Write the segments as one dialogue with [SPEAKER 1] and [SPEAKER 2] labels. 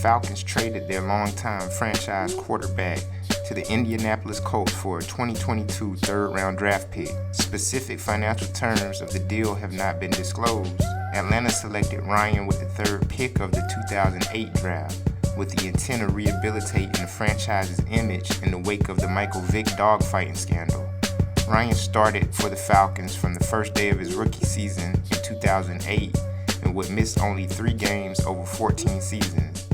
[SPEAKER 1] Falcons traded their longtime franchise quarterback to the Indianapolis Colts for a 2022 third-round draft pick. Specific financial terms of the deal have not been disclosed. Atlanta selected Ryan with the third pick of the 2008 draft, with the intent of rehabilitating the franchise's image in the wake of the Michael Vick dogfighting scandal. Ryan started for the Falcons from the first day of his rookie season in 2008 and would miss only 3 games over 14 seasons.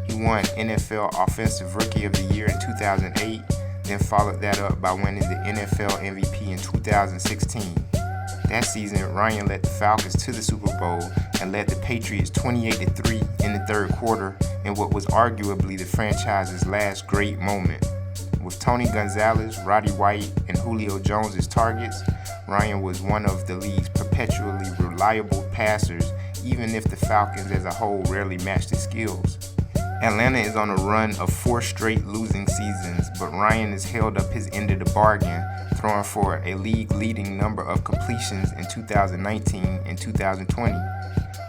[SPEAKER 1] He won NFL Offensive Rookie of the Year in 2008, then followed that up by winning the NFL MVP in 2016. That season, Ryan led the Falcons to the Super Bowl and led the Patriots 28-3 in the third quarter in what was arguably the franchise's last great moment. With Tony Gonzalez, Roddy White, and Julio Jones as targets, Ryan was one of the league's perpetually reliable passers, even if the Falcons as a whole rarely matched his skills. Atlanta is on a run of 4 straight losing seasons, but Ryan has held up his end of the bargain, throwing for a league-leading number of completions in 2019 and 2020,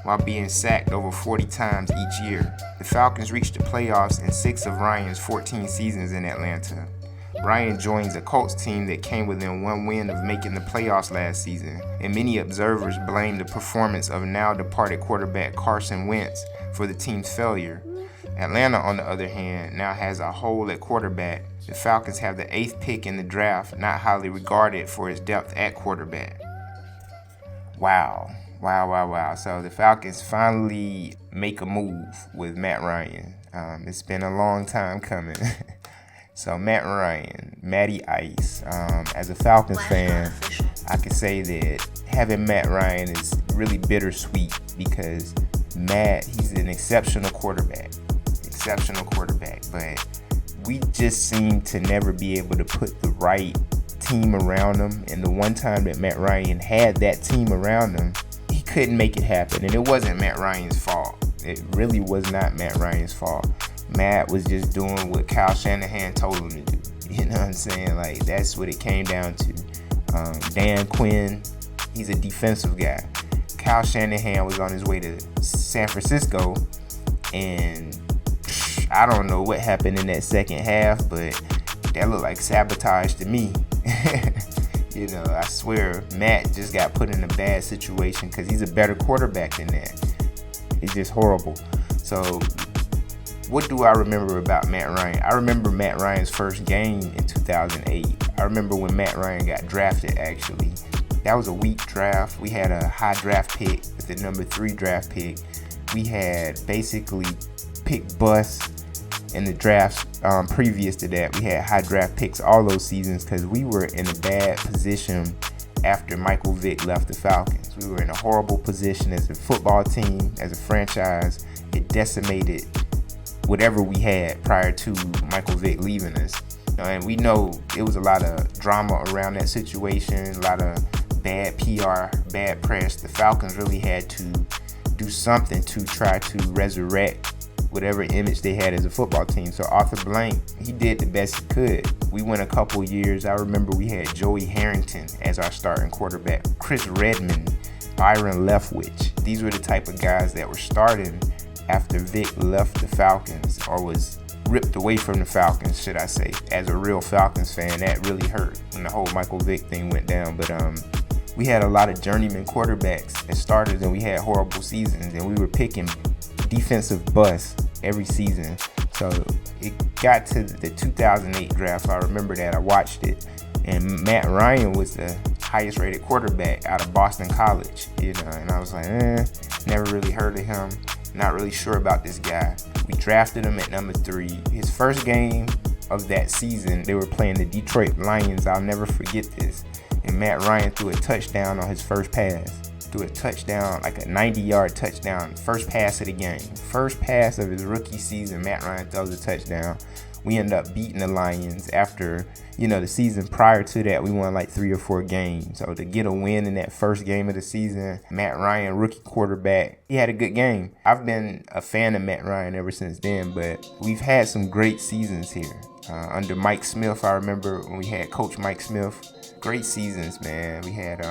[SPEAKER 1] while being sacked over 40 times each year. The Falcons reached the playoffs in 6 of Ryan's 14 seasons in Atlanta. Ryan joins a Colts team that came within 1 win of making the playoffs last season, and many observers blame the performance of now-departed quarterback Carson Wentz for the team's failure. Atlanta, on the other hand, now has a hole at quarterback. The Falcons have the 8th pick in the draft, not highly regarded for its depth at quarterback. Wow. So the Falcons finally make a move with Matt Ryan. It's been a long time coming. So Matt Ryan, Matty Ice. As a Falcons fan, I can say that having Matt Ryan is really bittersweet because Matt, he's an exceptional quarterback, but we just seem to never be able to put the right team around him. And the one time that Matt Ryan had that team around him, he couldn't make it happen. And it wasn't Matt Ryan's fault. It really was not Matt Ryan's fault. Matt was just doing what Kyle Shanahan told him to do. You know what I'm saying? Like, that's what it came down to. Dan Quinn, he's a defensive guy. Kyle Shanahan was on his way to San Francisco, and I don't know what happened in that second half, but that looked like sabotage to me. You know, I swear, Matt just got put in a bad situation because he's a better quarterback than that. It's just horrible. So, what do I remember about Matt Ryan? I remember Matt Ryan's first game in 2008. I remember when Matt Ryan got drafted, actually. That was a weak draft. We had a high draft pick with the number 3 draft pick. We had basically pick busts in the drafts previous to that. We had high draft picks all those seasons because we were in a bad position after Michael Vick left the Falcons. We were in a horrible position as a football team, as a franchise. It decimated whatever we had prior to Michael Vick leaving us. And we know it was a lot of drama around that situation, a lot of bad PR, bad press. The Falcons really had to do something to try to resurrect whatever image they had as a football team. So Arthur Blank, he did the best he could. We went a couple years. I remember we had Joey Harrington as our starting quarterback, Chris Redmond, Byron Leftwich. These were the type of guys that were starting after Vic left the Falcons, or was ripped away from the Falcons, should I say. As a real Falcons fan, that really hurt when the whole Michael Vick thing went down. But we had a lot of journeyman quarterbacks as starters, and we had horrible seasons, and we were picking defensive busts every season. So it got to the 2008 draft. I remember that. I watched it, and Matt Ryan was the highest rated quarterback out of Boston College, you know, and I was like, never really heard of him, not really sure about this guy. We drafted him at number 3. His first game of that season, they were playing the Detroit Lions. I'll never forget this. And Matt Ryan threw a touchdown on his first pass. Threw a touchdown, like a 90-yard touchdown. First pass of the game. First pass of his rookie season, Matt Ryan throws a touchdown. We end up beating the Lions after, you know, the season prior to that, we won like 3 or 4 games. So to get a win in that first game of the season, Matt Ryan, rookie quarterback, he had a good game. I've been a fan of Matt Ryan ever since then, but we've had some great seasons here. Under Mike Smith, I remember when we had Coach Mike Smith. Great seasons, man. We had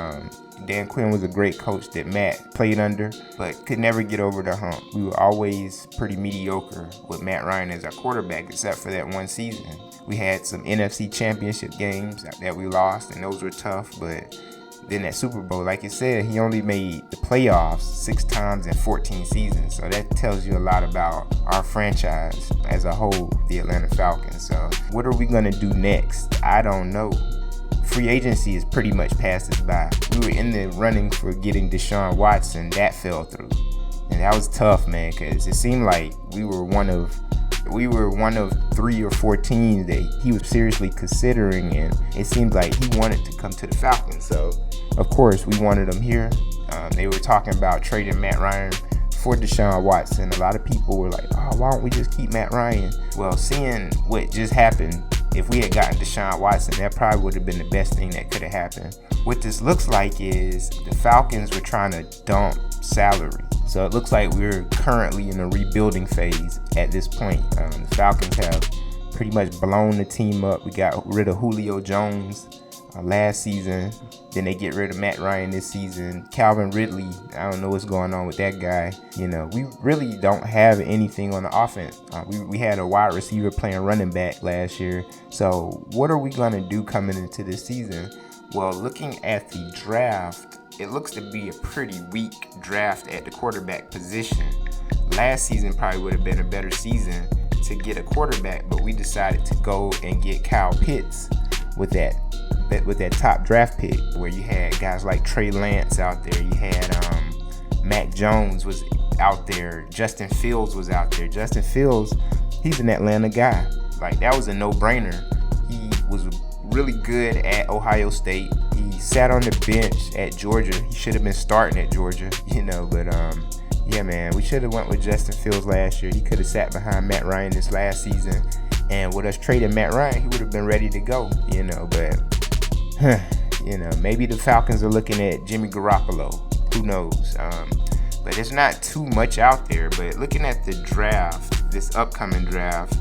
[SPEAKER 1] Dan Quinn was a great coach that Matt played under, but could never get over the hump. We were always pretty mediocre with Matt Ryan as our quarterback, except for that one season. We had some NFC championship games that we lost, and those were tough, but then that Super Bowl, like I said, he only made the playoffs 6 times in 14 seasons. So that tells you a lot about our franchise as a whole, the Atlanta Falcons. So what are we going to do next? I don't know. Free agency is pretty much passed us by. We were in the running for getting Deshaun Watson. That fell through. And that was tough, man, because it seemed like we were one of 3 or 4 teams that he was seriously considering, and it seemed like he wanted to come to the Falcons. So, of course, we wanted him here. They were talking about trading Matt Ryan for Deshaun Watson. A lot of people were like, oh, why don't we just keep Matt Ryan? Well, seeing what just happened, if we had gotten Deshaun Watson, that probably would have been the best thing that could have happened. What this looks like is the Falcons were trying to dump salary. So it looks like we're currently in a rebuilding phase at this point. The Falcons have pretty much blown the team up. We got rid of Julio Jones last season. Then they get rid of Matt Ryan this season. Calvin Ridley, I don't know what's going on with that guy. You know, we really don't have anything on the offense. We had a wide receiver playing running back last year. So what are we going to do coming into this season? Well, looking at the draft, it looks to be a pretty weak draft at the quarterback position. Last season probably would have been a better season to get a quarterback, but we decided to go and get Kyle Pitts with that top draft pick, where you had guys like Trey Lance out there. You had Mac Jones was out there. Justin Fields was out there. Justin Fields, he's an Atlanta guy. Like, that was a no-brainer. He was really good at Ohio State. He sat on the bench at Georgia. He should have been starting at Georgia, but yeah, man, we should have went with Justin Fields last year. He could have sat behind Matt Ryan this last season, and with us trading Matt Ryan, he would have been ready to go, but maybe the Falcons are looking at Jimmy Garoppolo. Who knows? But there's not too much out there. But looking at the draft, this upcoming draft,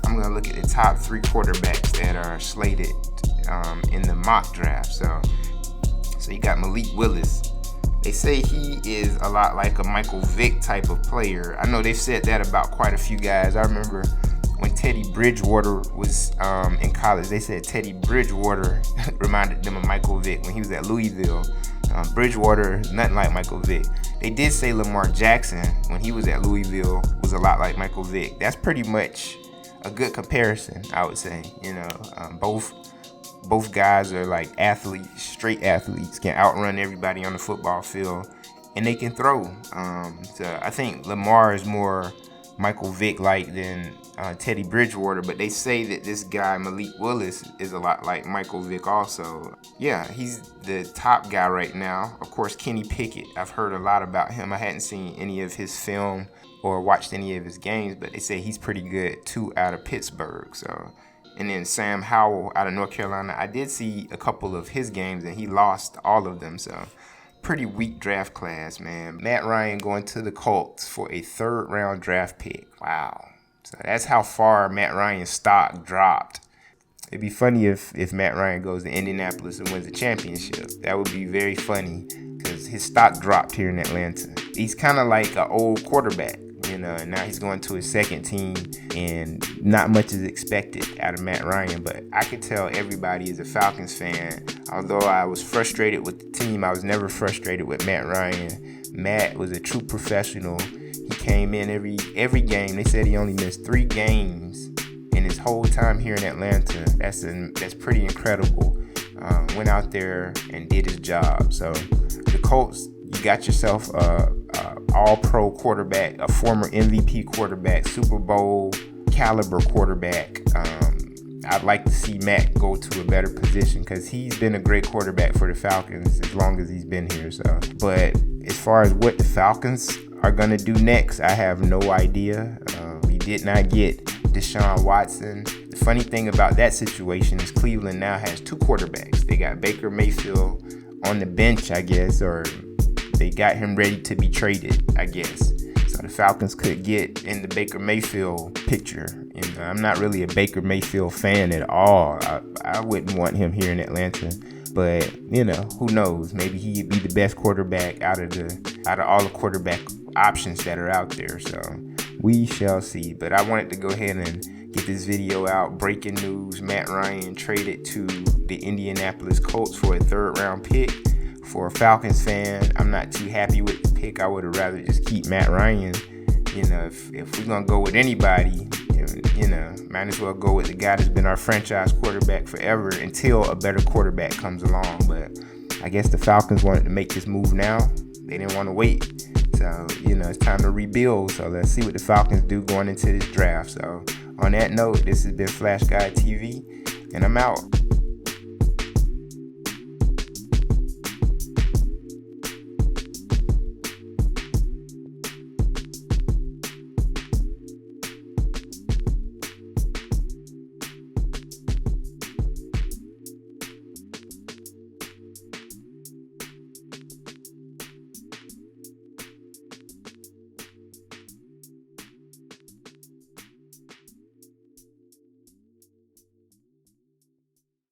[SPEAKER 1] I'm going to look at the top 3 quarterbacks that are slated in the mock draft. So you got Malik Willis. They say he is a lot like a Michael Vick type of player. I know they've said that about quite a few guys. I remember when Teddy Bridgewater was in college, they said Teddy Bridgewater reminded them of Michael Vick when he was at Louisville. Bridgewater, nothing like Michael Vick. They did say Lamar Jackson, when he was at Louisville, was a lot like Michael Vick. That's pretty much a good comparison, I would say. Both guys are like athletes, straight athletes, can outrun everybody on the football field, and they can throw. So I think Lamar is more Michael Vick-like than Teddy Bridgewater, but they say that this guy, Malik Willis, is a lot like Michael Vick also. Yeah, he's the top guy right now. Of course, Kenny Pickett, I've heard a lot about him. I hadn't seen any of his film or watched any of his games, but they say he's pretty good too out of Pittsburgh. And then Sam Howell out of North Carolina, I did see a couple of his games and he lost all of them. So pretty weak draft class, man. Matt Ryan going to the Colts for a 3rd round draft pick. Wow. So that's how far Matt Ryan's stock dropped. It'd be funny if Matt Ryan goes to Indianapolis and wins the championship. That would be very funny because his stock dropped here in Atlanta. He's kind of like an old quarterback, and now he's going to his 2nd team, and not much is expected out of Matt Ryan. But I could tell everybody is a Falcons fan. Although I was frustrated with the team, I was never frustrated with Matt Ryan. Matt was a true professional. He came in every game. They said he only missed 3 games in his whole time here in Atlanta. That's pretty incredible. Went out there and did his job. So the Colts, you got yourself a all-pro quarterback, a former MVP quarterback, Super Bowl caliber quarterback. I'd like to see Matt go to a better position because he's been a great quarterback for the Falcons as long as he's been here. But as far as what the Falcons are going to do next, I have no idea. We did not get Deshaun Watson. The funny thing about that situation is Cleveland now has 2 quarterbacks. They got Baker Mayfield on the bench, I guess, or they got him ready to be traded, I guess. So the Falcons could get in the Baker Mayfield picture. I'm not really a Baker Mayfield fan at all. I wouldn't want him here in Atlanta. But who knows? Maybe he'd be the best quarterback out of all the quarterback options that are out there. So we shall see. But I wanted to go ahead and get this video out. Breaking news: Matt Ryan traded to the Indianapolis Colts for a 3rd round pick. For a Falcons fan, I'm not too happy with the pick. I would have rather just keep Matt Ryan. If we're gonna go with anybody, might as well go with the guy that's been our franchise quarterback forever until a better quarterback comes along. But I guess the Falcons wanted to make this move now. They didn't want to wait. So, it's time to rebuild. So let's see what the Falcons do going into this draft. So on that note, this has been FlashGOD TV, and I'm out.